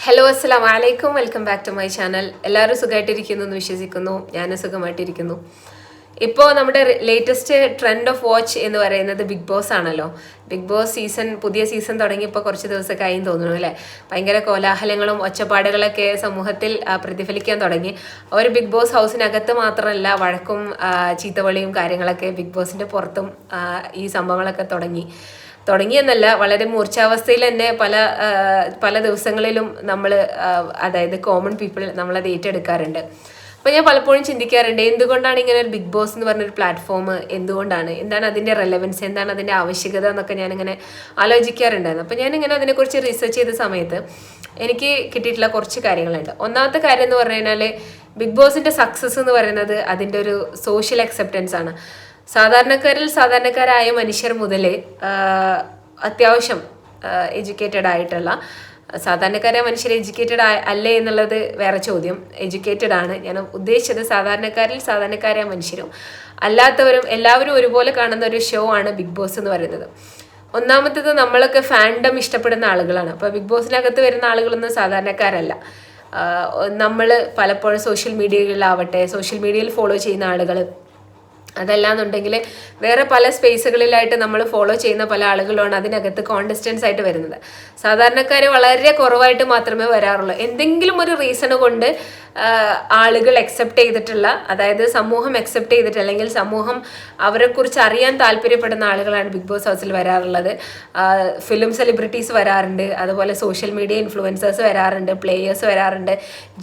Hello അസ്സലാം വലൈക്കും, welcome back to my channel. എല്ലാവരും സുഖമായിട്ടിരിക്കുന്നു എന്ന് വിശ്വസിക്കുന്നു. ഞാനും സുഖമായിട്ടിരിക്കുന്നു. ഇപ്പോൾ നമ്മുടെ ലേറ്റസ്റ്റ് ട്രെൻഡ് ഓഫ് വാച്ച് എന്ന് പറയുന്നത് ബിഗ് ബോസ് ആണല്ലോ. ബിഗ് ബോസ് പുതിയ സീസൺ തുടങ്ങിയപ്പോൾ കുറച്ച് ദിവസമൊക്കെ ആയി തോന്നുന്നു അല്ലേ. ഭയങ്കര കോലാഹലങ്ങളും ഒച്ചപ്പാടുകളൊക്കെ സമൂഹത്തിൽ പ്രതിഫലിക്കാൻ തുടങ്ങി. ഒരു ബിഗ് ബോസ് ഹൗസിനകത്ത് മാത്രമല്ല, വഴക്കും ചീത്തവളിയും കാര്യങ്ങളൊക്കെ ബിഗ് ബോസിന്റെ പുറത്തും ഈ സംഭവങ്ങളൊക്കെ തുടങ്ങിയെന്നല്ല, വളരെ മൂർച്ഛാവസ്ഥയിൽ തന്നെ പല ദിവസങ്ങളിലും നമ്മൾ, അതായത് കോമൺ പീപ്പിൾ നമ്മളത് ഏറ്റെടുക്കാറുണ്ട്. അപ്പോൾ ഞാൻ പലപ്പോഴും ചിന്തിക്കാറുണ്ട്, എന്തുകൊണ്ടാണ് ഇങ്ങനെ ഒരു ബിഗ് ബോസ് എന്ന് പറഞ്ഞൊരു പ്ലാറ്റ്ഫോം എന്താണ് അതിൻ്റെ റെലവൻസ്, എന്താണ് അതിൻ്റെ ആവശ്യകത എന്നൊക്കെ ഞാനിങ്ങനെ ആലോചിക്കാറുണ്ടായിരുന്നു. അപ്പോൾ ഞാനിങ്ങനെ അതിനെക്കുറിച്ച് റിസർച്ച് ചെയ്ത സമയത്ത് എനിക്ക് കിട്ടിയിട്ടുള്ള കുറച്ച് കാര്യങ്ങളുണ്ട്. ഒന്നാമത്തെ കാര്യം എന്ന് പറഞ്ഞു കഴിഞ്ഞാൽ, ബിഗ് ബോസിൻ്റെ സക്സസ് എന്ന് പറയുന്നത് അതിൻ്റെ ഒരു സോഷ്യൽ അക്സെപ്റ്റൻസ് ആണ്. സാധാരണക്കാരായ മനുഷ്യർ മുതൽ അത്യാവശ്യം എഡ്യൂക്കേറ്റഡ് ആയിട്ടുള്ള സാധാരണക്കാരായ മനുഷ്യർ എഡ്യൂക്കേറ്റഡ് അല്ലേ എന്നുള്ളത് വേറെ ചോദ്യം. എഡ്യൂക്കേറ്റഡ് ആണ് ഞാൻ ഉദ്ദേശിച്ചത്. സാധാരണക്കാരായ മനുഷ്യരും അല്ലാത്തവരും എല്ലാവരും ഒരുപോലെ കാണുന്ന ഒരു ഷോ ആണ് ബിഗ് ബോസ് എന്ന് പറയുന്നത്. ഒന്നാമത്തേത്, നമ്മളൊക്കെ ഫാൻഡം ഇഷ്ടപ്പെടുന്ന ആളുകളാണ്. അപ്പോൾ ബിഗ് ബോസിനകത്ത് വരുന്ന ആളുകളൊന്നും സാധാരണക്കാരല്ല. നമ്മൾ പലപ്പോഴും സോഷ്യൽ മീഡിയയിൽ ഫോളോ ചെയ്യുന്ന ആളുകൾ, അതല്ലാന്നുണ്ടെങ്കിൽ വേറെ പല സ്പേസുകളിലായിട്ട് നമ്മൾ ഫോളോ ചെയ്യുന്ന പല ആളുകളുമാണ് അതിനകത്ത് കോണ്ടസ്റ്റൻസ് ആയിട്ട് വരുന്നത്. സാധാരണക്കാർ വളരെ കുറവായിട്ട് മാത്രമേ വരാറുള്ളൂ. എന്തെങ്കിലും ഒരു റീസൺ കൊണ്ട് ആളുകൾ അക്സെപ്റ്റ് ചെയ്തിട്ടുള്ള, അതായത് സമൂഹം അക്സെപ്റ്റ് ചെയ്തിട്ട്, അല്ലെങ്കിൽ സമൂഹം അവരെക്കുറിച്ച് അറിയാൻ താല്പര്യപ്പെടുന്ന ആളുകളാണ് ബിഗ് ബോസ് ഹൗസിൽ വരാറുള്ളത്. ഫിലിം സെലിബ്രിറ്റീസ് വരാറുണ്ട്, അതുപോലെ സോഷ്യൽ മീഡിയ ഇൻഫ്ലുവൻസേഴ്സ് വരാറുണ്ട്, പ്ലേയേഴ്സ് വരാറുണ്ട്,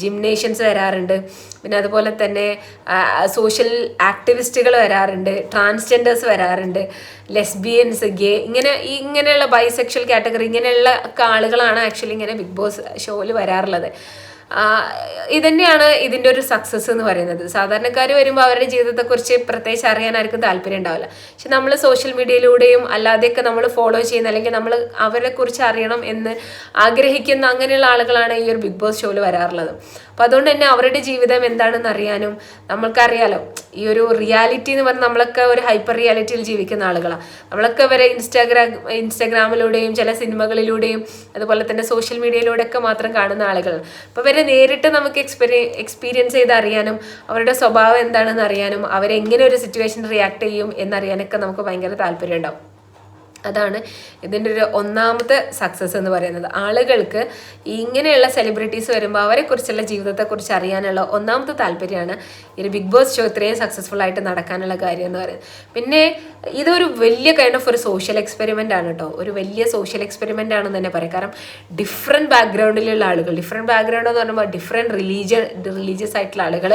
ജിംനേഷ്യൻസ് വരാറുണ്ട്, പിന്നെ അതുപോലെ തന്നെ സോഷ്യൽ ആക്ടിവിസ്റ്റുകൾ വരാറുണ്ട്, ട്രാൻസ്ജെൻഡേഴ്സ് വരാറുണ്ട്, ലെസ്ബിയൻസ്, ഗേ, ഇങ്ങനെയുള്ള ബൈസെക്ഷൽ കാറ്റഗറി, ഇങ്ങനെയുള്ള ആളുകളാണ് ആക്ച്വലി ഇങ്ങനെ ബിഗ് ബോസ് ഷോയിൽ വരാറുള്ളത്. ഇതന്നെയാണ് ഇതിൻ്റെ ഒരു സക്സസ് എന്ന് പറയുന്നത്. സാധാരണക്കാർ വരുമ്പോൾ അവരുടെ ജീവിതത്തെക്കുറിച്ച് പ്രത്യേകിച്ച് അറിയാൻ ആർക്കും താല്പര്യം ഉണ്ടാവില്ല. പക്ഷെ നമ്മൾ സോഷ്യൽ മീഡിയയിലൂടെയും അല്ലാതെയൊക്കെ നമ്മൾ ഫോളോ ചെയ്യുന്ന, അല്ലെങ്കിൽ നമ്മൾ അവരെ കുറിച്ച് അറിയണം എന്ന് ആഗ്രഹിക്കുന്ന അങ്ങനെയുള്ള ആളുകളാണ് ഈ ഒരു ബിഗ് ബോസ് ഷോയിൽ വരാറുള്ളത്. അപ്പോൾ അതുകൊണ്ട് തന്നെ അവരുടെ ജീവിതം എന്താണെന്ന് അറിയാനും, നമ്മൾക്കറിയാലോ ഈ ഒരു റിയാലിറ്റി എന്ന് പറഞ്ഞാൽ നമ്മളൊക്കെ ഒരു ഹൈപ്പർ റിയാലിറ്റിയിൽ ജീവിക്കുന്ന ആളുകളാണ്. നമ്മളൊക്കെ വരെ ഇൻസ്റ്റാഗ്രാമിലൂടെയും ചില സിനിമകളിലൂടെയും അതുപോലെ തന്നെ സോഷ്യൽ മീഡിയയിലൂടെയൊക്കെ മാത്രം കാണുന്ന ആളുകളാണ്. അപ്പോൾ അവരെ നേരിട്ട് നമുക്ക് എക്സ്പീരിയൻസ് ചെയ്ത് അറിയാനും, അവരുടെ സ്വഭാവം എന്താണെന്ന് അറിയാനും, അവരെങ്ങനെ ഒരു സിറ്റുവേഷൻ റിയാക്ട് ചെയ്യും എന്നറിയാനൊക്കെ നമുക്ക് ഭയങ്കര താല്പര്യം ഉണ്ടാവും. അതാണ് ഇതിൻ്റെ ഒരു ഒന്നാമത്തെ സക്സസ് എന്ന് പറയുന്നത്. ആളുകൾക്ക് ഇങ്ങനെയുള്ള സെലിബ്രിറ്റീസ് വരുമ്പോൾ അവരെക്കുറിച്ചുള്ള ജീവിതത്തെക്കുറിച്ച് അറിയാനുള്ള ഒന്നാമത്തെ താല്പര്യമാണ് ഈ ബിഗ് ബോസ് ഷോ ഇത്രയും സക്സസ്ഫുൾ ആയിട്ട് നടക്കാനുള്ള കാര്യം എന്ന് പറയുന്നത്. പിന്നെ ഇതൊരു വലിയ കൈൻഡ് ഓഫ് ഒരു സോഷ്യൽ എക്സ്പെരിമെൻ്റ് ആണ് കേട്ടോ. ഒരു വലിയ സോഷ്യൽ എക്സ്പെരിമെൻ്റ് ആണെന്ന് തന്നെ പറയാം. കാരണം ഡിഫറെൻറ്റ് ബാക്ക്ഗ്രൗണ്ടിലുള്ള ആളുകൾ, ഡിഫറെൻറ്റ് ബാക്ക്ഗ്രൗണ്ട് എന്ന് പറയുമ്പോൾ ഡിഫറെൻറ്റ് റിലീജിയസ് ആയിട്ടുള്ള ആളുകൾ,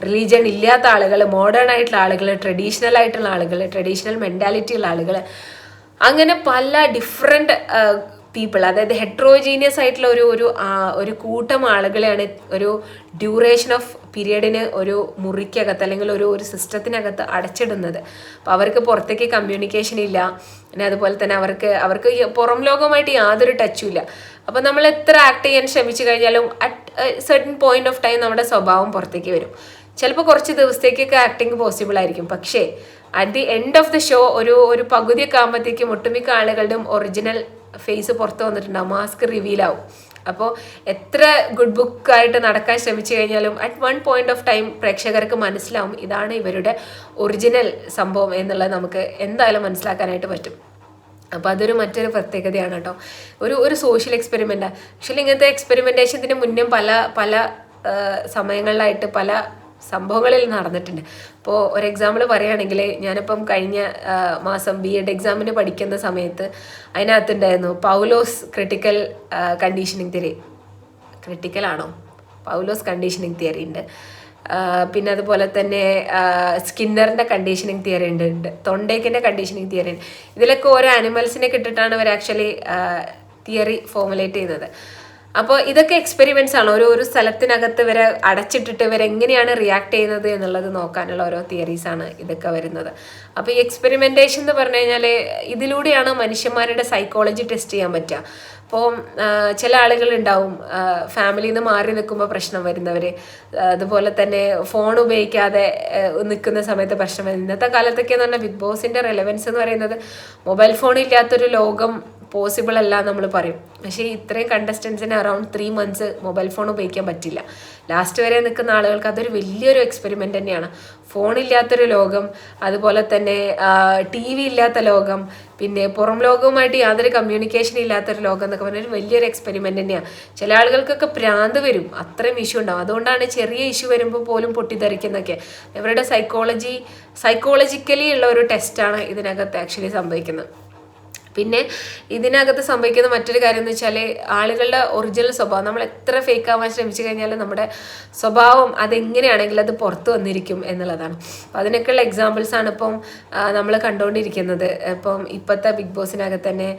റിലീജിയൻ ഇല്ലാത്ത ആളുകൾ, മോഡേൺ ആയിട്ടുള്ള ആളുകൾ, ട്രഡീഷണൽ ആയിട്ടുള്ള ആളുകൾ, ട്രഡീഷണൽ മെൻറ്റാലിറ്റി ഉള്ള ആളുകൾ, അങ്ങനെ പല ഡിഫറെൻറ്റ് പീപ്പിൾ, അതായത് ഹെട്രോജീനിയസ് ആയിട്ടുള്ള ഒരു കൂട്ടം ആളുകളെയാണ് ഒരു ഡ്യൂറേഷൻ ഓഫ് പീരിയഡിന് ഒരു മുറിക്കകത്ത് അല്ലെങ്കിൽ ഒരു സിസ്റ്റത്തിനകത്ത് അടച്ചിടുന്നത്. അപ്പോൾ അവർക്ക് പുറത്തേക്ക് കമ്മ്യൂണിക്കേഷൻ ഇല്ല. പിന്നെ അതുപോലെ തന്നെ അവർക്ക് പുറം ലോകവുമായിട്ട് യാതൊരു ടച്ചും ഇല്ല. അപ്പോൾ നമ്മൾ എത്ര ആക്ട് ചെയ്യാൻ ശ്രമിച്ചു കഴിഞ്ഞാലും at certain point of time നമ്മുടെ സ്വഭാവം പുറത്തേക്ക് വരും. ചിലപ്പോൾ കുറച്ച് ദിവസത്തേക്കൊക്കെ ആക്ടിങ് പോസിബിൾ ആയിരിക്കും. പക്ഷേ at the end of the show ഒരു പകുതിയൊക്കെ ആകുമ്പോഴത്തേക്കും ഒട്ടുമിക്ക ആളുകളുടെയും ഒറിജിനൽ ഫേസ് പുറത്ത് വന്നിട്ടുണ്ടാവും, മാസ്ക് റിവീൽ ആവും. അപ്പോൾ എത്ര ഗുഡ് ബുക്കായിട്ട് നടക്കാൻ ശ്രമിച്ചു കഴിഞ്ഞാലും at one point of time പ്രേക്ഷകർക്ക് മനസ്സിലാവും ഇതാണ് ഇവരുടെ ഒറിജിനൽ സംഭവം എന്നുള്ളത് നമുക്ക് എന്തായാലും മനസ്സിലാക്കാനായിട്ട് പറ്റും. അപ്പോൾ അതൊരു മറ്റൊരു പ്രത്യേകതയാണ് കേട്ടോ. ഒരു സോഷ്യൽ എക്സ്പെരിമെൻ്റാണ്. ആക്ച്വലി ഇങ്ങനത്തെ എക്സ്പെരിമെൻറ്റേഷന് മുന്നേ പല സമയങ്ങളിലായിട്ട് പല സംഭവങ്ങളിൽ നടന്നിട്ടുണ്ട്. ഇപ്പോൾ ഒരു എക്സാമ്പിൾ പറയുകയാണെങ്കിൽ, ഞാനിപ്പം കഴിഞ്ഞ മാസം BEd എക്സാമിന് പഠിക്കുന്ന സമയത്ത് അതിനകത്തുണ്ടായിരുന്നു പൗലോസ് ക്രിട്ടിക്കൽ കണ്ടീഷനിങ് തിയറി. പൗലോസ് കണ്ടീഷനിങ് തിയറി ഉണ്ട്. പിന്നെ അതുപോലെ തന്നെ സ്കിന്നറിൻ്റെ കണ്ടീഷനിങ് തിയറി ഉണ്ട്, തൊണ്ടേക്കിൻ്റെ കണ്ടീഷനിങ് തിയറി ഉണ്ട്. ഇതിലൊക്കെ ഓരോ ആനിമൽസിനെ കിട്ടിയിട്ടാണ് ഇവർ ആക്ച്വലി തിയറി ഫോർമുലേറ്റ് ചെയ്യുന്നത്. അപ്പോൾ ഇതൊക്കെ എക്സ്പെരിമെൻറ്റ്സ് ആണ്. ഒരു സ്ഥലത്തിനകത്ത് ഇവരെ അടച്ചിട്ടിട്ട് ഇവരെങ്ങനെയാണ് റിയാക്ട് ചെയ്യുന്നത് എന്നുള്ളത് നോക്കാനുള്ള ഓരോ തിയറീസാണ് ഇതൊക്കെ വരുന്നത്. അപ്പോൾ ഈ എക്സ്പെരിമെൻറ്റേഷൻ എന്ന് പറഞ്ഞു കഴിഞ്ഞാൽ ഇതിലൂടെയാണ് മനുഷ്യന്മാരുടെ സൈക്കോളജി ടെസ്റ്റ് ചെയ്യാൻ പറ്റുക. അപ്പോൾ ചില ആളുകളുണ്ടാവും ഫാമിലിയിൽ നിന്ന് മാറി നിൽക്കുമ്പോൾ പ്രശ്നം വരുന്നവർ, അതുപോലെ തന്നെ ഫോൺ ഉപയോഗിക്കാതെ നിൽക്കുന്ന സമയത്ത് പ്രശ്നം വരുന്നത്. ഇന്നത്തെ കാലത്തൊക്കെ എന്ന് പറഞ്ഞാൽ ബിഗ് ബോസിൻ്റെ റെലവൻസ് എന്ന് പറയുന്നത് മൊബൈൽ ഫോൺ ഇല്ലാത്തൊരു ലോകം പോസിബിൾ അല്ല നമ്മൾ പറയും. പക്ഷേ ഇത്രയും കണ്ടസ്റ്റൻസിന് അറൗണ്ട് 3 months മൊബൈൽ ഫോൺ ഉപയോഗിക്കാൻ പറ്റില്ല. ലാസ്റ്റ് വരെ നിൽക്കുന്ന ആളുകൾക്ക് അതൊരു വലിയൊരു എക്സ്പെരിമെൻ്റ് തന്നെയാണ്. ഫോണില്ലാത്തൊരു ലോകം, അതുപോലെ തന്നെ TV ഇല്ലാത്ത ലോകം, പിന്നെ പുറം ലോകവുമായിട്ട് യാതൊരു കമ്മ്യൂണിക്കേഷൻ ഇല്ലാത്തൊരു ലോകം എന്നൊക്കെ പറഞ്ഞാൽ വലിയൊരു എക്സ്പെരിമെൻ്റ് തന്നെയാണ്. ചില ആളുകൾക്കൊക്കെ ഭ്രാന്ത് വരും, അത്രയും ഇഷ്യൂ ഉണ്ടാവും. അതുകൊണ്ടാണ് ചെറിയ ഇഷ്യൂ വരുമ്പോൾ പോലും പൊട്ടിത്തെറിക്കുന്നതൊക്കെ. ഇവരുടെ സൈക്കോളജിക്കലി ഉള്ള ഒരു ടെസ്റ്റാണ് ഇതിനകത്ത് ആക്ച്വലി സംഭവിക്കുന്നത്. പിന്നെ ഇതിനകത്ത് സംഭവിക്കുന്ന മറ്റൊരു കാര്യം എന്ന് വെച്ചാൽ ആളുകളുടെ ഒറിജിനൽ സ്വഭാവം, നമ്മൾ എത്ര ഫേക്ക് ആവാൻ ശ്രമിച്ചു കഴിഞ്ഞാലും നമ്മുടെ സ്വഭാവം അതെങ്ങനെയാണെങ്കിലും അത് പുറത്തു വന്നിരിക്കും എന്നുള്ളതാണ്. അപ്പം അതിനൊക്കെയുള്ള എക്സാമ്പിൾസാണ് ഇപ്പം നമ്മൾ കണ്ടുകൊണ്ടിരിക്കുന്നത്. ഇപ്പം ഇപ്പോഴത്തെ ബിഗ് ബോസിനകത്ത് തന്നെ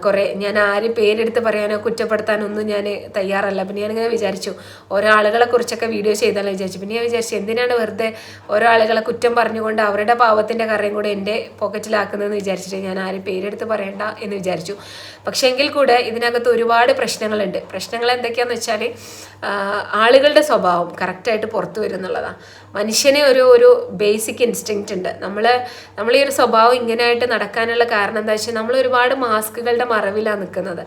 കുറേ, ഞാൻ ആരും പേരെടുത്ത് പറയാനോ കുറ്റപ്പെടുത്താനൊന്നും ഞാൻ തയ്യാറല്ല. പിന്നെ ഞാനിങ്ങനെ വിചാരിച്ചു ഓരോ ആളുകളെ കുറിച്ചൊക്കെ വീഡിയോ ചെയ്താലോ വിചാരിച്ചു. പിന്നെ ഞാൻ വിചാരിച്ചു എന്തിനാണ് വെറുതെ ഓരോ ആളുകളെ കുറ്റം പറഞ്ഞുകൊണ്ട് അവരുടെ പാവത്തിൻ്റെ കറയും കൂടെ എൻ്റെ പോക്കറ്റിലാക്കുന്നതെന്ന് വിചാരിച്ചിട്ട് ഞാൻ ആരും പേരെടുത്ത് പറയണ്ട എന്ന് വിചാരിച്ചു. പക്ഷേ എങ്കിൽ കൂടെ ഇതിനകത്ത് ഒരുപാട് പ്രശ്നങ്ങളുണ്ട്. പ്രശ്നങ്ങൾ എന്തൊക്കെയാന്ന് വെച്ചാൽ ആളുകളുടെ സ്വഭാവം കറക്റ്റായിട്ട് പുറത്തു വരുന്നുള്ളതാണ്. മനുഷ്യന് ഒരു ബേസിക് ഇൻസ്റ്റിങ്ക്റ്റ് ഉണ്ട്. നമ്മൾ ഈ ഒരു സ്വഭാവം ഇങ്ങനെയായിട്ട് നടക്കാനുള്ള കാരണം എന്താ വെച്ചാൽ നമ്മൾ ഒരുപാട് മാസ്കുകളുടെ മറവിലാണ് നിൽക്കുന്നത്.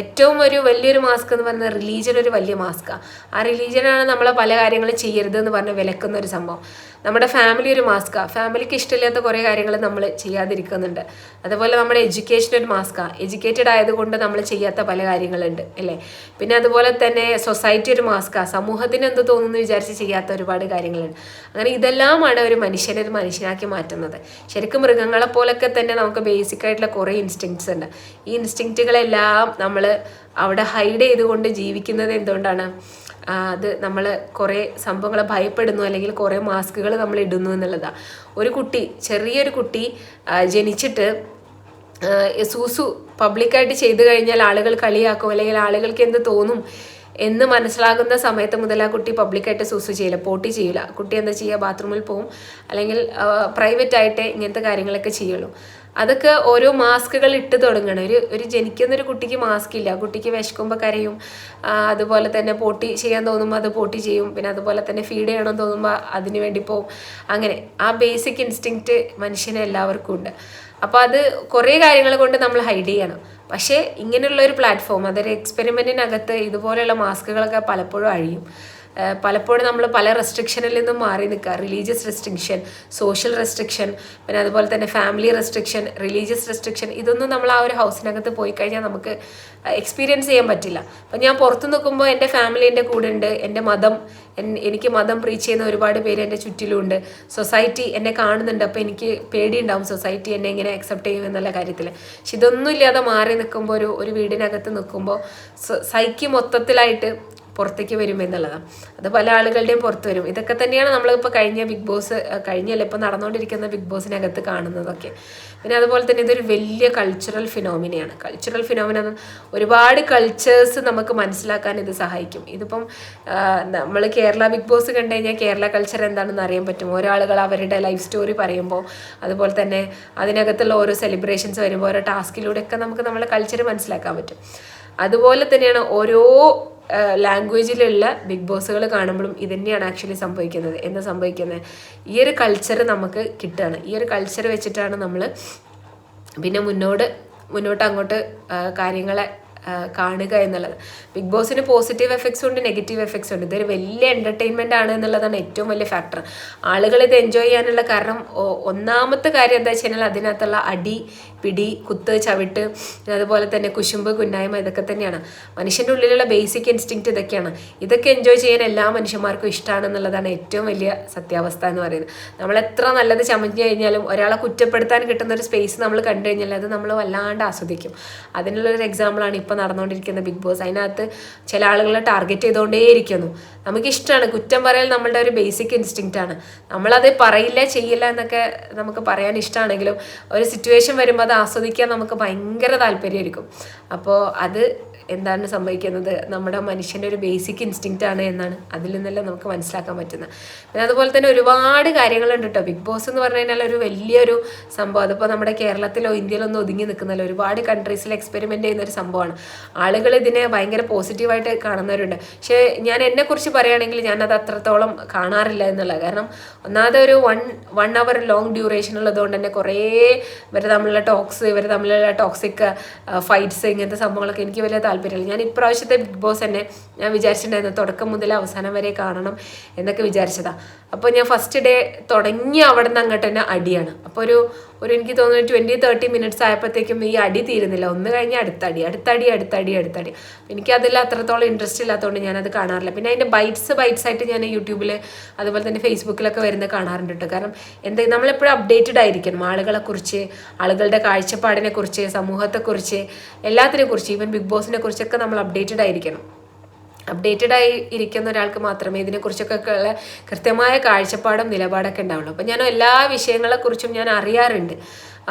ഏറ്റവും വലിയൊരു മാസ്ക് എന്ന് പറഞ്ഞാൽ റിലീജിയൻ ഒരു വലിയ മാസ്കാണ്. ആ റിലീജിയനാണ് നമ്മളെ പല കാര്യങ്ങളും ചെയ്യരുത് എന്ന് പറഞ്ഞ് വിലക്കുന്ന ഒരു സംഭവം. നമ്മുടെ ഫാമിലി ഒരു മാസ്കാണ്. ഫാമിലിക്ക് ഇഷ്ടമില്ലാത്ത കുറേ കാര്യങ്ങൾ നമ്മൾ ചെയ്യാതിരിക്കുന്നുണ്ട്. അതുപോലെ നമ്മുടെ എഡ്യൂക്കേഷൻ ഒരു മാസ്കാണ്. എഡ്യൂക്കേറ്റഡ് ആയതുകൊണ്ട് നമ്മൾ ചെയ്യാത്ത പല കാര്യങ്ങളുണ്ട് അല്ലേ. പിന്നെ അതുപോലെ തന്നെ സൊസൈറ്റി ഒരു മാസ്കാണ്. സമൂഹത്തിന് എന്ത് തോന്നുന്നു വിചാരിച്ച് ചെയ്യാത്ത ഒരുപാട് കാര്യങ്ങളുണ്ട്. അങ്ങനെ ഇതെല്ലാമാണ് ഒരു മനുഷ്യനെ ഒരു മനുഷ്യനാക്കി മാറ്റുന്നത്. ശരിക്കും മൃഗങ്ങളെ പോലൊക്കെ തന്നെ നമുക്ക് ബേസിക് ആയിട്ടുള്ള കുറേ ഇൻസ്റ്റിങ്ക്ട്സ് ഉണ്ട്. ഈ ഇൻസ്റ്റിങ്ക്റ്റുകളെല്ലാം നമ്മൾ അവിടെ ഹൈഡ് ചെയ്തുകൊണ്ട് ജീവിക്കുന്നത് എന്തുകൊണ്ടാണ്? അത് നമ്മൾ കുറേ സംഭവങ്ങളെ ഭയപ്പെടുന്നു, അല്ലെങ്കിൽ കുറേ മാസ്കുകൾ നമ്മൾ ഇടുന്നു എന്നുള്ളതാണ്. ഒരു കുട്ടി, ചെറിയൊരു കുട്ടി ജനിച്ചിട്ട് സൂസു പബ്ലിക്കായിട്ട് ചെയ്തു കഴിഞ്ഞാൽ ആളുകൾ കളിയാക്കും, അല്ലെങ്കിൽ ആളുകൾക്ക് എന്ത് തോന്നും എന്ന് മനസ്സിലാകുന്ന സമയത്ത് മുതൽ ആ കുട്ടി പബ്ലിക്കായിട്ട് സൂസു ചെയ്യില്ല, പോട്ടി ചെയ്യില്ല. കുട്ടി എന്താ ചെയ്യുക? ബാത്റൂമിൽ പോവും, അല്ലെങ്കിൽ പ്രൈവറ്റായിട്ടേ ഇങ്ങനത്തെ കാര്യങ്ങളൊക്കെ ചെയ്യുള്ളൂ. അതൊക്കെ ഓരോ മാസ്കുകൾ ഇട്ട് തുടങ്ങണം. ഒരു ജനിക്കുന്നൊരു കുട്ടിക്ക് മാസ്ക് ഇല്ല. കുട്ടിക്ക് വിശക്കുമ്പോൾ കരയും, അതുപോലെ തന്നെ പോട്ടി ചെയ്യാൻ തോന്നുമ്പോൾ അത് പോട്ടി ചെയ്യും, പിന്നെ അതുപോലെ തന്നെ ഫീഡ് ചെയ്യണമെന്ന് തോന്നുമ്പോൾ അതിന് വേണ്ടി പോവും. അങ്ങനെ ആ ബേസിക് ഇൻസ്റ്റിങ്ക്റ്റ് മനുഷ്യന് എല്ലാവർക്കും ഉണ്ട്. അപ്പോൾ അത് കുറേ കാര്യങ്ങൾ കൊണ്ട് നമ്മൾ ഹൈഡ് ചെയ്യണം. പക്ഷേ ഇങ്ങനെയുള്ള ഒരു പ്ലാറ്റ്ഫോം, അതൊരു എക്സ്പെരിമെൻറ്റിനകത്ത് ഇതുപോലെയുള്ള മാസ്കുകളൊക്കെ പലപ്പോഴും അഴിയും. പലപ്പോഴും നമ്മൾ പല റെസ്ട്രിക്ഷനിൽ നിന്നും മാറി നിൽക്കുക. റിലീജിയസ് റെസ്ട്രിക്ഷൻ, സോഷ്യൽ റെസ്ട്രിക്ഷൻ, പിന്നെ അതുപോലെ തന്നെ ഫാമിലി റെസ്ട്രിക്ഷൻ, റിലീജിയസ് റെസ്ട്രിക്ഷൻ, ഇതൊന്നും നമ്മൾ ആ ഒരു ഹൗസിനകത്ത് പോയി കഴിഞ്ഞാൽ നമുക്ക് എക്സ്പീരിയൻസ് ചെയ്യാൻ പറ്റില്ല. അപ്പം ഞാൻ പുറത്ത് നിൽക്കുമ്പോൾ എൻ്റെ ഫാമിലി എൻ്റെ കൂടെ ഉണ്ട്, എൻ്റെ മതം, എനിക്ക് മതം പ്രീച്ച് ചെയ്യുന്ന ഒരുപാട് പേര് എൻ്റെ ചുറ്റിലുമുണ്ട്, സൊസൈറ്റി എന്നെ കാണുന്നുണ്ട്. അപ്പോൾ എനിക്ക് പേടിയുണ്ടാവും സൊസൈറ്റി എന്നെ ഇങ്ങനെ അക്സെപ്റ്റ് ചെയ്യും എന്നുള്ള കാര്യത്തിൽ. പക്ഷെ ഇതൊന്നും ഇല്ലാതെ മാറി നിൽക്കുമ്പോൾ ഒരു വീടിനകത്ത് നിൽക്കുമ്പോൾ സൈക്കി മൊത്തത്തിലായിട്ട് പുറത്തേക്ക് വരും എന്നുള്ളതാണ്. അത് പല ആളുകളുടെയും പുറത്ത് വരും. ഇതൊക്കെ തന്നെയാണ് നമ്മളിപ്പോൾ ഇപ്പോൾ നടന്നുകൊണ്ടിരിക്കുന്ന ബിഗ് ബോസിനകത്ത് കാണുന്നതൊക്കെ. പിന്നെ അതുപോലെ തന്നെ ഇതൊരു വലിയ കൾച്ചറൽ ഫിനോമിനയാണ്. കൾച്ചറൽ ഫിനോമിന ഒരുപാട് കൾച്ചേഴ്സ് നമുക്ക് മനസ്സിലാക്കാൻ ഇത് സഹായിക്കും. ഇതിപ്പം നമ്മൾ കേരള ബിഗ് ബോസ് കണ്ടു കഴിഞ്ഞാൽ കേരള കൾച്ചർ എന്താണെന്ന് അറിയാൻ പറ്റും. ഓരോ ആളുകൾ അവരുടെ ലൈഫ് സ്റ്റോറി പറയുമ്പോൾ, അതുപോലെ തന്നെ അതിനകത്തുള്ള ഓരോ സെലിബ്രേഷൻസ് വരുമ്പോൾ, ഓരോ ടാസ്കിലൂടെയൊക്കെ നമുക്ക് നമ്മളെ കൾച്ചർ മനസ്സിലാക്കാൻ പറ്റും. അതുപോലെ തന്നെയാണ് ഓരോ ലാംഗ്വേജിലുള്ള ബിഗ് ബോസുകൾ കാണുമ്പോഴും ഇതന്നെയാണ് ആക്ച്വലി സംഭവിക്കുന്നത്. എന്താ സംഭവിക്കുന്നത്? ഈ ഒരു കൾച്ചർ നമുക്ക് കിട്ടുകയാണ്. ഈ ഒരു കൾച്ചർ വെച്ചിട്ടാണ് നമ്മൾ പിന്നെ മുന്നോട്ട് അങ്ങോട്ട് കാര്യങ്ങളെ കാണുക എന്നുള്ളത്. ബിഗ് ബോസിന് പോസിറ്റീവ് എഫക്ട്സ് ഉണ്ട്, നെഗറ്റീവ് എഫക്ട്സ് ഉണ്ട്. ഇതൊരു വലിയ എൻ്റർടൈൻമെൻ്റ് ആണ് എന്നുള്ളതാണ് ഏറ്റവും വലിയ ഫാക്ടർ. ആളുകൾ ഇത് എൻജോയ് ചെയ്യാനുള്ള കാരണം ഒന്നാമത്തെ കാര്യം എന്താ വെച്ച് കഴിഞ്ഞാൽ അതിനകത്തുള്ള അടി, പിടി, കുത്ത്, ചവിട്ട്, അതുപോലെ തന്നെ കുശുമ്പ്, കുന്നായ്മ, ഇതൊക്കെ തന്നെയാണ് മനുഷ്യൻ്റെ ഉള്ളിലുള്ള ബേസിക് ഇൻസ്റ്റിങ്ക്റ്റ്. ഇതൊക്കെ എൻജോയ് ചെയ്യാൻ എല്ലാ മനുഷ്യന്മാർക്കും ഇഷ്ടമാണെന്നുള്ളതാണ് ഏറ്റവും വലിയ സത്യാവസ്ഥ എന്ന് പറയുന്നത്. നമ്മൾ എത്ര നല്ലത് ചമഞ്ഞു കഴിഞ്ഞാലും ഒരാളെ കുറ്റപ്പെടുത്താൻ കിട്ടുന്ന ഒരു സ്പേസ് നമ്മൾ കണ്ടു കഴിഞ്ഞാൽ അത് നമ്മൾ വല്ലാണ്ട് ആസ്വദിക്കും. അതിനുള്ളൊരു എക്സാമ്പിളാണ് ഇപ്പോൾ നടന്നുകൊണ്ടിരിക്കുന്ന ബിഗ് ബോസ്. അതിനകത്ത് ചില ആളുകളെ ടാർഗറ്റ് ചെയ്തുകൊണ്ടേയിരിക്കുന്നു. നമുക്കിഷ്ടമാണ് കുറ്റം പറയൽ, നമ്മളുടെ ഒരു ബേസിക് ഇൻസ്റ്റിങ്ക്റ്റ് ആണ്. നമ്മളത് പറയില്ല, ചെയ്യില്ല എന്നൊക്കെ നമുക്ക് പറയാൻ ഇഷ്ടമാണെങ്കിലും ഒരു സിറ്റുവേഷൻ വരുമ്പോൾ അത് ആസ്വദിക്കാൻ നമുക്ക് ഭയങ്കര താല്പര്യമായിരിക്കും. അപ്പോൾ അത് എന്താണ് സംഭവിക്കുന്നത്, നമ്മുടെ മനുഷ്യൻ്റെ ഒരു ബേസിക് ഇൻസ്റ്റിങ്ക്റ്റ് ആണ് എന്നാണ് അതിൽ നിന്നെല്ലാം നമുക്ക് മനസ്സിലാക്കാൻ പറ്റുന്നത്. പിന്നെ അതുപോലെ തന്നെ ഒരുപാട് കാര്യങ്ങളുണ്ട് കേട്ടോ. ബിഗ് ബോസ് എന്ന് പറഞ്ഞു കഴിഞ്ഞാൽ ഒരു വലിയൊരു സംഭവം. അതിപ്പോൾ നമ്മുടെ കേരളത്തിലോ ഇന്ത്യയിലോ ഒന്നും ഒതുങ്ങി നിൽക്കുന്നില്ല, ഒരുപാട് കൺട്രീസിൽ എക്സ്പെരിമെൻ്റ് ചെയ്യുന്ന ഒരു സംഭവമാണ്. ആളുകൾ ഇതിനെ ഭയങ്കര പോസിറ്റീവായിട്ട് കാണുന്നവരുണ്ട്. പക്ഷേ ഞാൻ എന്നെക്കുറിച്ച് പറയുകയാണെങ്കിൽ ഞാനത് അത്രത്തോളം കാണാറില്ല എന്നുള്ളത്. കാരണം ഒന്നാമത് ഒരു വൺ അവർ ലോങ് ഡ്യൂറേഷൻ ഉള്ളതുകൊണ്ട് തന്നെ കുറേ ഇവർ തമ്മിലുള്ള ടോക്സ്, ഇവർ തമ്മിലുള്ള ടോക്സിക് ഫൈറ്റ്സ്, ഇങ്ങനത്തെ സംഭവങ്ങളൊക്കെ എനിക്ക് വലിയ താല്പര്യമില്ല. ഞാൻ ഇപ്രാവശ്യത്തെ ബിഗ് ബോസ് തന്നെ ഞാൻ വിചാരിച്ചിട്ടുണ്ടായിരുന്നു തുടക്കം മുതൽ അവസാനം വരെ കാണണം എന്നൊക്കെ വിചാരിച്ചതാണ്. അപ്പോൾ ഞാൻ ഫസ്റ്റ് ഡേ തുടങ്ങി അവിടെ നിന്ന് അങ്ങോട്ട് തന്നെ അടിയാണ്. അപ്പോൾ ഒരു എനിക്ക് തോന്നുന്നു 20-30 മിനിറ്റ്സ് ആയപ്പോഴത്തേക്കും ഈ അടി തീരുന്നില്ല. ഒന്ന് കഴിഞ്ഞ് അടുത്തടി. എനിക്കതിൽ അത്രത്തോളം ഇൻട്രസ്റ്റ് ഇല്ലാത്തതുകൊണ്ട് ഞാനത് കാണാറില്ല. പിന്നെ അതിൻ്റെ ബൈറ്റ്സ് ആയിട്ട് ഞാൻ യൂട്യൂബിൽ അതുപോലെ തന്നെ ഫേസ്ബുക്കിലൊക്കെ വരുന്നത് കാണാറുണ്ട് കേട്ടോ. കാരണം നമ്മളെപ്പോഴും അപ്ഡേറ്റഡ് ആയിരിക്കണം ആളുകളെക്കുറിച്ച്, ആളുകളുടെ കാഴ്ചപ്പാടിനെക്കുറിച്ച്, സമൂഹത്തെക്കുറിച്ച്, എല്ലാത്തിനെക്കുറിച്ച്, ഈവൻ ബിഗ് ബോസിനെ കുറിച്ചൊക്കെ നമ്മൾ അപ്ഡേറ്റഡ് ആയിരിക്കണം. അപ്ഡേറ്റഡ് ഇരിക്കുന്ന ഒരാൾക്ക് മാത്രമേ ഇതിനെക്കുറിച്ചൊക്കെ ഉള്ള കൃത്യമായ കാഴ്ചപ്പാടും നിലപാടൊക്കെ ഉണ്ടാവുള്ളൂ. അപ്പോൾ ഞാൻ എല്ലാ വിഷയങ്ങളെക്കുറിച്ചും ഞാൻ അറിയാറുണ്ട്.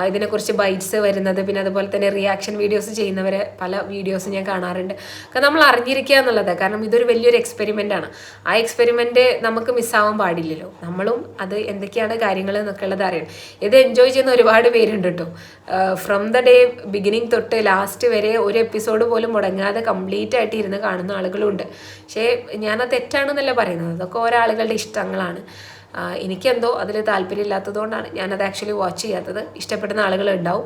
ഇതിനെക്കുറിച്ച് ബൈറ്റ്സ് വരുന്നത്, പിന്നെ അതുപോലെ തന്നെ റിയാക്ഷൻ വീഡിയോസ് ചെയ്യുന്നവരെ പല വീഡിയോസ് ഞാൻ കാണാറുണ്ട്. കാരണം നമ്മൾ അറിഞ്ഞിരിക്കുക എന്നുള്ളത്, കാരണം ഇതൊരു വലിയൊരു എക്സ്പെരിമെൻ്റ് ആണ്. ആ എക്സ്പെരിമെൻ്റ് നമുക്ക് മിസ്സാവാൻ പാടില്ലല്ലോ. നമ്മളും അത് എന്തൊക്കെയാണ് കാര്യങ്ങൾ എന്നൊക്കെ ഉള്ളത് അറിയണം. ഇത് എൻജോയ് ചെയ്യുന്ന ഒരുപാട് പേരുണ്ട് കേട്ടോ. ഫ്രം ദ ഡേ ബിഗിനിങ് തൊട്ട് ലാസ്റ്റ് വരെ ഒരു എപ്പിസോഡ് പോലും മുടങ്ങാതെ കംപ്ലീറ്റ് ആയിട്ട് ഇരുന്ന് കാണുന്ന ആളുകളുണ്ട്. പക്ഷേ ഞാനത് തെറ്റാണെന്നല്ല പറയുന്നത്, അതൊക്കെ ഓരോ ആളുകളുടെ ഇഷ്ടങ്ങളാണ്. എനിക്കെന്തോ അതിൽ താല്പര്യമില്ലാത്തതുകൊണ്ടാണ് ഞാനത് ആക്ച്വലി വാച്ച് ചെയ്യാത്തത്. ഇഷ്ടപ്പെടുന്ന ആളുകളുണ്ടാവും,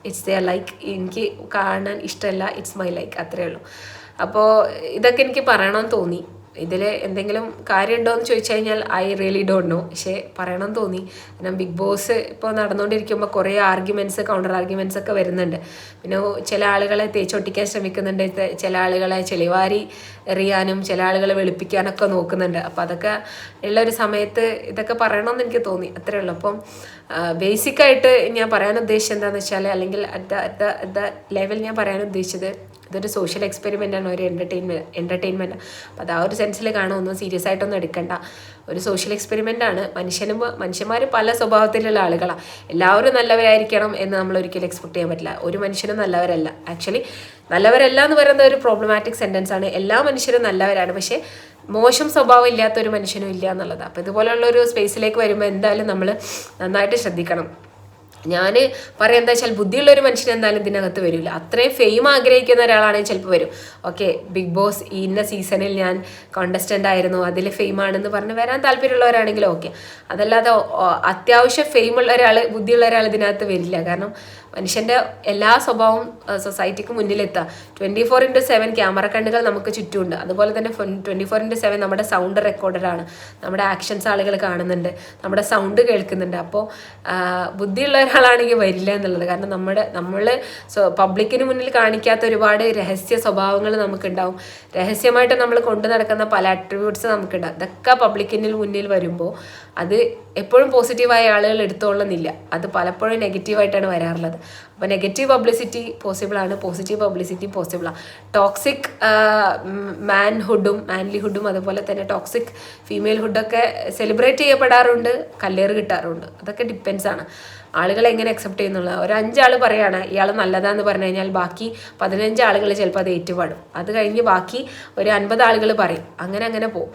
ഇറ്റ്സ് ദെയർ ലൈക്ക്. എനിക്ക് കാണാൻ ഇഷ്ടമല്ല, ഇറ്റ്സ് മൈ ലൈക്ക്, അത്രയേ ഉള്ളൂ. അപ്പോൾ ഇതൊക്കെ എനിക്ക് പറയണമെന്ന് തോന്നി. ഇതിൽ എന്തെങ്കിലും കാര്യമുണ്ടോ എന്ന് ചോദിച്ചു കഴിഞ്ഞാൽ ഐ റിയലി ഡോണ്ട് നോ. പക്ഷേ പറയണമെന്ന് തോന്നി. കാരണം ബിഗ് ബോസ് ഇപ്പോൾ നടന്നുകൊണ്ടിരിക്കുമ്പോൾ കുറേ ആർഗ്യുമെൻറ്റ്സ്, കൗണ്ടർ ആർഗ്യുമെൻറ്റ്സ് ഒക്കെ വരുന്നുണ്ട്. പിന്നെ ചില ആളുകളെ തേച്ചൊട്ടിക്കാൻ ശ്രമിക്കുന്നുണ്ട്, ചില ആളുകളെ ചെളിവാരി എറിയാനും ചില ആളുകളെ വെളുപ്പിക്കാനൊക്കെ നോക്കുന്നുണ്ട്. അപ്പോൾ അതൊക്കെ ഉള്ളൊരു സമയത്ത് ഇതൊക്കെ പറയണമെന്ന് എനിക്ക് തോന്നി, അത്രയേ ഉള്ളൂ. അപ്പം ബേസിക്കായിട്ട് ഞാൻ പറയാൻ ഉദ്ദേശിച്ചത് എന്താണെന്ന് വെച്ചാൽ, അല്ലെങ്കിൽ അറ്റ് ദ ലെവൽ ഞാൻ പറയാൻ ഉദ്ദേശിച്ചത്, ഇതൊരു സോഷ്യൽ എക്സ്പെരിമെൻ്റ് ആണ്, ഒരു എൻ്റർടൈൻമെൻറ്റ്. അപ്പോൾ അത് ആ ഒരു സെൻസിൽ കാണും, ഒന്നും സീരിയസ് ആയിട്ടൊന്നും എടുക്കണ്ട. ഒരു സോഷ്യൽ എക്സ്പെരിമെൻ്റ് ആണ്. മനുഷ്യന്മാർ പല സ്വഭാവത്തിലുള്ള ആളുകളാണ്. എല്ലാവരും നല്ലവരായിരിക്കണം എന്ന് നമ്മൾ ഒരിക്കലും എക്സ്പെക്ട് ചെയ്യാൻ പറ്റില്ല. ഒരു മനുഷ്യനും നല്ലവരല്ല. ആക്ച്വലി നല്ലവരല്ല എന്ന് പറയുന്നത് ഒരു പ്രോബ്ലമാറ്റിക് സെൻറ്റൻസ് ആണ്. എല്ലാ മനുഷ്യരും നല്ലവരാണ്, പക്ഷേ മോശം സ്വഭാവം ഇല്ലാത്തൊരു മനുഷ്യനും ഇല്ല എന്നുള്ളത്. അപ്പോൾ ഇതുപോലുള്ളൊരു സ്പേസിലേക്ക് വരുമ്പോൾ എന്തായാലും നമ്മൾ നന്നായിട്ട് ശ്രദ്ധിക്കണം. ഞാൻ പറയാം എന്താ വെച്ചാൽ, ബുദ്ധിയുള്ളൊരു മനുഷ്യൻ എന്തായാലും ഇതിനകത്ത് വരില്ല. അത്രയും ഫെയിം ആഗ്രഹിക്കുന്ന ഒരാളാണെങ്കിൽ ചിലപ്പോൾ വരും. ഓക്കെ, ബിഗ് ബോസ് ഇന്ന സീസണിൽ ഞാൻ കോണ്ടസ്റ്റൻ്റ് ആയിരുന്നു, അതിൽ ഫെയിം ആണെന്ന് പറഞ്ഞ് വരാൻ താല്പര്യമുള്ളവരാണെങ്കിൽ ഓക്കെ. അതല്ലാതെ അത്യാവശ്യം ഫെയിമുള്ള ഒരാൾ, ബുദ്ധിയുള്ള ഒരാൾ ഇതിനകത്ത് വരില്ല. കാരണം മനുഷ്യൻ്റെ എല്ലാ സ്വഭാവവും സൊസൈറ്റിക്ക് മുന്നിലെത്തുക. 24/7 ക്യാമറ കണ്ണുകൾ നമുക്ക് ചുറ്റുമുണ്ട്. അതുപോലെ തന്നെ 24/7 നമ്മുടെ സൗണ്ട് റെക്കോർഡറാണ്. നമ്മുടെ ആക്ഷൻസ് ആളുകൾ കാണുന്നുണ്ട്, നമ്മുടെ സൗണ്ട് കേൾക്കുന്നുണ്ട്. അപ്പോൾ ബുദ്ധിയുള്ള ഒരാളാണെങ്കിൽ വരില്ല എന്നുള്ളത്. കാരണം നമ്മൾ പബ്ലിക്കിന് മുന്നിൽ കാണിക്കാത്ത ഒരുപാട് രഹസ്യ സ്വഭാവങ്ങൾ നമുക്കുണ്ടാവും. രഹസ്യമായിട്ട് നമ്മൾ കൊണ്ടു നടക്കുന്ന പല അട്രിബ്യൂട്ട്സ് നമുക്കുണ്ടാവും. ഇതൊക്കെ പബ്ലിക്കിന് മുന്നിൽ വരുമ്പോൾ അത് എപ്പോഴും പോസിറ്റീവായ ആളുകൾ എടുത്തോളുന്നില്ല. അത് പലപ്പോഴും നെഗറ്റീവായിട്ടാണ് വരാറുള്ളത്. അപ്പോൾ നെഗറ്റീവ് പബ്ലിസിറ്റി പോസിബിളാണ്, പോസിറ്റീവ് പബ്ലിസിറ്റി പോസിബിളാണ്. ടോക്സിക് മാൻലിഹുഡും അതുപോലെ തന്നെ ടോക്സിക് ഫീമെയിൽ ഹുഡൊക്കെ സെലിബ്രേറ്റ് ചെയ്യപ്പെടാറുണ്ട്, കല്ലേറ് കിട്ടാറുണ്ട്. അതൊക്കെ ഡിപ്പെൻസ് ആണ് ആളുകൾ എങ്ങനെ അക്സെപ്റ്റ് ചെയ്യുന്നുള്ളത്. ഒരു 5 ആൾ പറയുകയാണ് ഇയാൾ നല്ലതാന്ന് പറഞ്ഞു കഴിഞ്ഞാൽ ബാക്കി 15 ആളുകൾ ചിലപ്പോൾ അത് ഏറ്റുപാടും. അത് കഴിഞ്ഞ് ബാക്കി ഒരു 50 ആളുകൾ പറയും. അങ്ങനെ പോകും.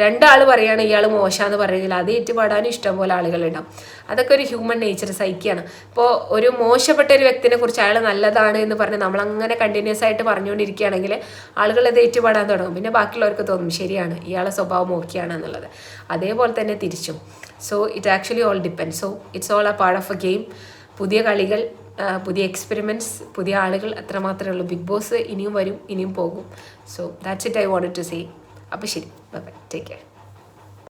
2 ആൾ പറയുകയാണ് ഇയാൾ മോശമാണെന്ന് പറഞ്ഞു കഴിഞ്ഞാൽ അത് ഏറ്റുപാടാനും ഇഷ്ടംപോലെ ആളുകളുണ്ടാവും. അതൊക്കെ ഒരു ഹ്യൂമൻ നേച്ചർ, സൈക്കിയാണ്. ഇപ്പോൾ ഒരു മോശപ്പെട്ട ഒരു വ്യക്തിനെ കുറിച്ച് അയാൾ നല്ലതാണ് എന്ന് പറഞ്ഞ് നമ്മളങ്ങനെ കണ്ടിന്യൂസ് ആയിട്ട് പറഞ്ഞുകൊണ്ടിരിക്കുകയാണെങ്കിൽ ആളുകൾ അത് ഏറ്റുപാടാൻ തുടങ്ങും. പിന്നെ ബാക്കിയുള്ളവർക്ക് തോന്നും ശരിയാണ്, ഇയാളെ സ്വഭാവം ഓക്കെയാണ് എന്നുള്ളത്. അതേപോലെ തന്നെ തിരിച്ചും. So it actually all depend. So it's all A part of A game. പുതിയ കളികൾ, പുതിയ എക്സ്പെരിമെൻറ്റ്സ്, പുതിയ ആളുകൾ, അത്ര മാത്രമേ ഉള്ളൂ. ബിഗ് ബോസ് ഇനിയും വരും, ഇനിയും പോകും. So that's it I wanted to say. അപ്പോൾ ശരി, ബൈ ബൈ, ടേക്ക് കെയർ.